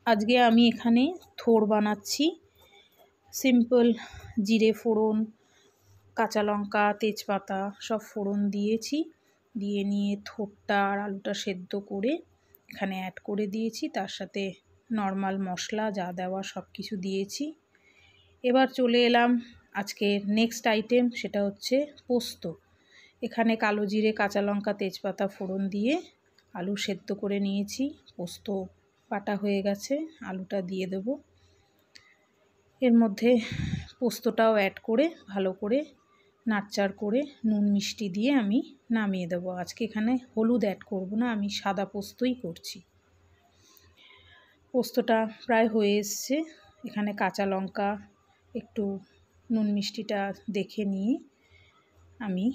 আজকে আমি এখানে থোড় বানাচ্ছি। সিম্পল জিরে ফোড়ন, কাঁচা লঙ্কা, তেজপাতা সব ফোড়ন দিয়েছি। দিয়ে নিয়ে থোড়টা আর আলুটা সেদ্ধ করে এখানে অ্যাড করে দিয়েছি। তার সাথে নর্মাল মশলা যা দেওয়া সব কিছু দিয়েছি। এবার চলে এলাম আজকের নেক্সট আইটেম, সেটা হচ্ছে পোস্ত। এখানে কালো জিরে, কাঁচা লঙ্কা, তেজপাতা ফোড়ন দিয়ে আলু সেদ্ধ করে নিয়েছি। পোস্ত বাটা হয়ে গেছে, আলুটা দিয়ে দেব। এর মধ্যে পোস্তটাও অ্যাড করে ভালো করে নাড়চাড় করে নুন মিষ্টি দিয়ে আমি নামিয়ে দেবো। আজকে এখানে হলুদ অ্যাড করব না, আমি সাদা পোস্তই করছি। পোস্তটা প্রায় হয়ে এসছে। এখানে কাঁচা লঙ্কা একটু নুন মিষ্টিটা দেখে নিয়ে আমি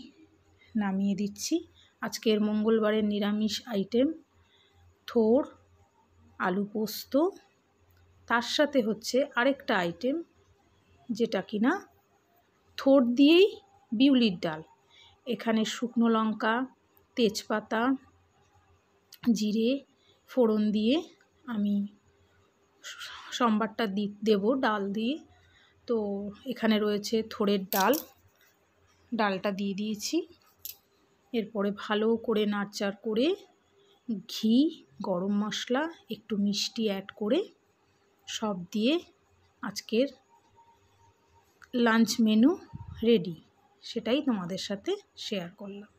নামিয়ে দিচ্ছি। আজকের মঙ্গলবারের নিরামিষ আইটেম থোড়, আলু পোস্ত। তার সাথে হচ্ছে আরেকটা আইটেম, যেটা কিনা থোড় দিয়েই বিউলির ডাল। এখানে শুকনো লঙ্কা, তেজপাতা, জিরে ফোড়ন দিয়ে আমি সম্বারটা দেব ডাল দিয়ে। তো এখানে রয়েছে থোড়ের ডাল, ডালটা দিয়ে দিয়েছি। এরপরে ভালো করে নাড়চাড় করে ঘি, গরম মশলা, একটু মিষ্টি অ্যাড করে সব দিয়ে আজকের লাঞ্চ মেনু রেডি। সেটাই তোমাদের সাথে শেয়ার করলাম।